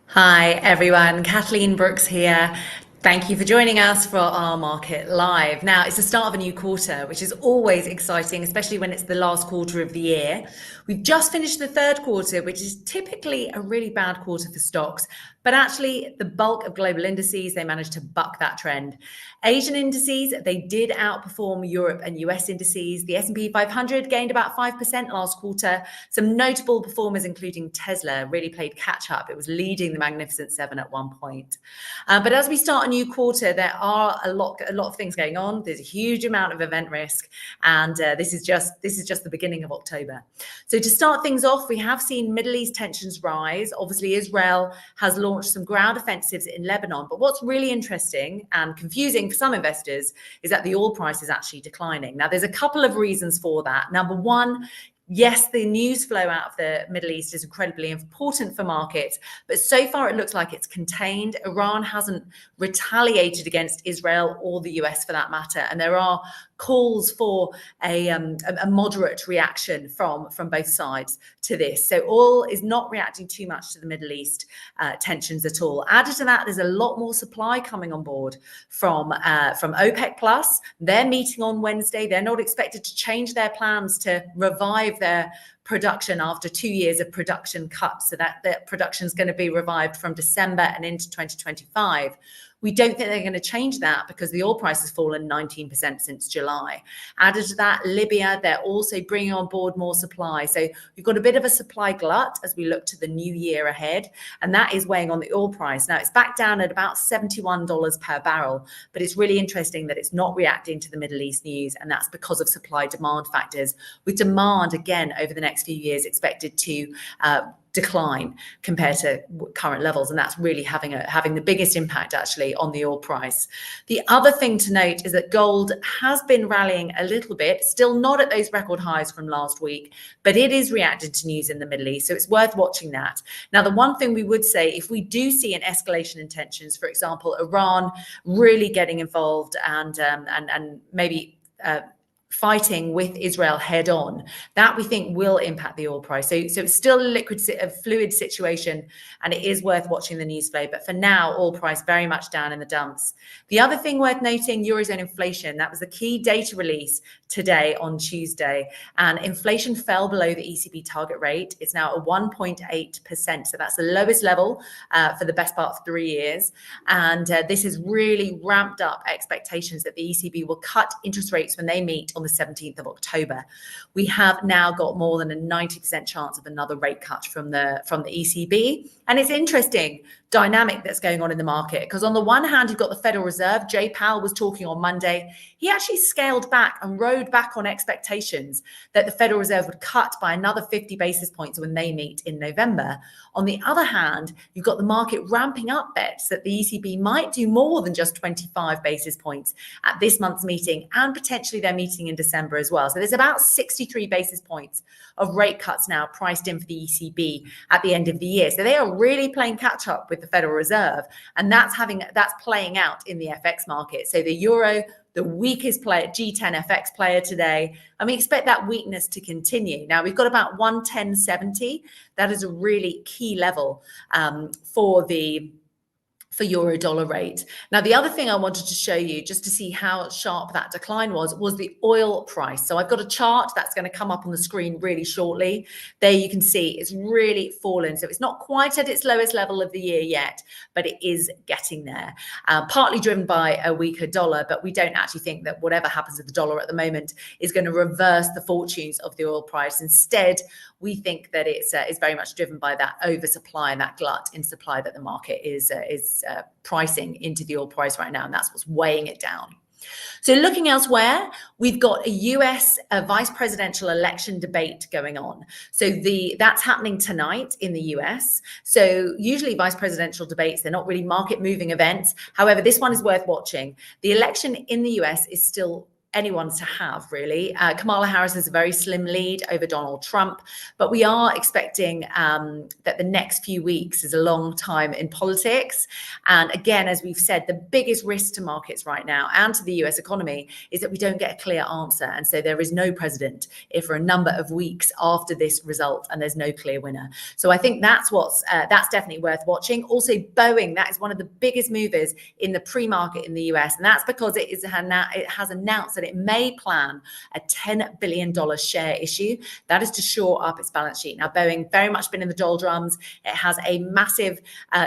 Hi everyone, Kathleen Brooks here. Thank you for joining us for our Market Live. Now, it's the start of a new quarter, which is always exciting, especially when it's the last quarter of the year. We've just finished the third quarter, which is typically a really bad quarter for stocks, but actually the bulk of global indices, they managed to buck that trend. Asian indices, they did outperform Europe and US indices. The S&P 500 gained about 5% last quarter. Some notable performers, including Tesla, really played catch up. It was leading the Magnificent Seven at one point. But as we start a new quarter, there are a lot of things going on. There's a huge amount of event risk, and this is just the beginning of October. So to start things off, we have seen Middle East tensions rise. Obviously, Israel has launched some ground offensives in Lebanon. But what's really interesting and confusing for some investors is that the oil price is actually declining. Now, there's a couple of reasons for that. Number one, yes, the news flow out of the Middle East is incredibly important for markets, but so far it looks like it's contained. Iran hasn't retaliated against Israel or the US for that matter, and there are calls for a moderate reaction from both sides to this. So oil is not reacting too much to the Middle East tensions at all. Added to that, there's a lot more supply coming on board from OPEC Plus. They're meeting on Wednesday. They're not expected to change their plans to revive their production after 2 years of production cuts. So that production is going to be revived from December and into 2025. We don't think they're going to change that because the oil price has fallen 19% since July. Added to that, Libya, they're also bringing on board more supply. So we've got a bit of a supply glut as we look to the new year ahead, and that is weighing on the oil price. Now, it's back down at about $71 per barrel, but it's really interesting that it's not reacting to the Middle East news, and that's because of supply-demand factors, with demand, again, over the next few years expected to decline compared to current levels, and that's really having the biggest impact actually on the oil price. The other thing to note is that gold has been rallying a little bit, still not at those record highs from last week, but it is reacting to news in the Middle East, so it's worth watching that. Now, the one thing we would say, if we do see an escalation in tensions, for example, Iran really getting involved and maybe fighting with Israel head on, that we think will impact the oil price. So it's still a fluid situation, and it is worth watching the news flow. But for now, oil price very much down in the dumps. The other thing worth noting, Eurozone inflation, that was the key data release today on Tuesday, and inflation fell below the ECB target rate. It's now at 1.8%. So that's the lowest level for the best part of 3 years. And this has really ramped up expectations that the ECB will cut interest rates when they meet on the 17th of October. We have now got more than a 90% chance of another rate cut from the ECB. And it's interesting dynamic that's going on in the market, because on the one hand, you've got the Federal Reserve. Jay Powell was talking on Monday. He actually scaled back and rode back on expectations that the Federal Reserve would cut by another 50 basis points when they meet in November. On the other hand, you've got the market ramping up bets that the ECB might do more than just 25 basis points at this month's meeting, and potentially their meeting in December as well. So there's about 63 basis points of rate cuts now priced in for the ECB at the end of the year. So they are really playing catch up with the Federal Reserve, and that's playing out in the FX market. So the euro, the weakest player, G10 FX player today, and we expect that weakness to continue. Now, we've got about 110.70. That is a really key level for euro dollar rate. Now, the other thing I wanted to show you, just to see how sharp that decline was the oil price. So I've got a chart that's going to come up on the screen really shortly. There you can see it's really fallen. So it's not quite at its lowest level of the year yet, but it is getting there. Partly driven by a weaker dollar, but we don't actually think that whatever happens with the dollar at the moment is going to reverse the fortunes of the oil price. Instead, we think that it's very much driven by that oversupply and that glut in supply that the market is pricing into the oil price right now, and that's what's weighing it down. So looking elsewhere, we've got a US vice presidential election debate going on. So that's happening tonight in the US. So usually vice presidential debates, they're not really market moving events. However, this one is worth watching. The election in the US is still anyone's to have, really. Kamala Harris has a very slim lead over Donald Trump, but we are expecting that the next few weeks is a long time in politics. And again, as we've said, the biggest risk to markets right now and to the US economy is that we don't get a clear answer. And so there is no president for a number of weeks after this result, and there's no clear winner. So I think that's definitely worth watching. Also, Boeing, that is one of the biggest movers in the pre-market in the US, and that's because it has announced that it may plan a $10 billion share issue. That is to shore up its balance sheet. Now, Boeing very much been in the doldrums. It has a massive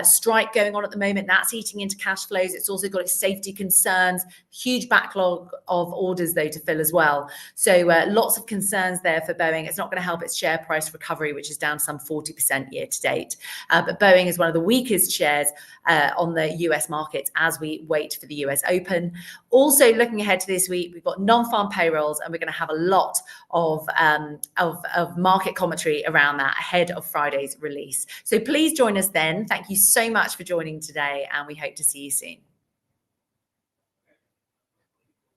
strike going on at the moment. That's eating into cash flows. It's also got its safety concerns, huge backlog of orders though to fill as well. So lots of concerns there for Boeing. It's not going to help its share price recovery, which is down some 40% year to date. But Boeing is one of the weakest shares on the US markets as we wait for the US Open. Also, looking ahead to this week, we've got non-farm payrolls, and we're going to have a lot of market commentary around that ahead of Friday's release. So please join us then. Thank you so much for joining today, and we hope to see you soon.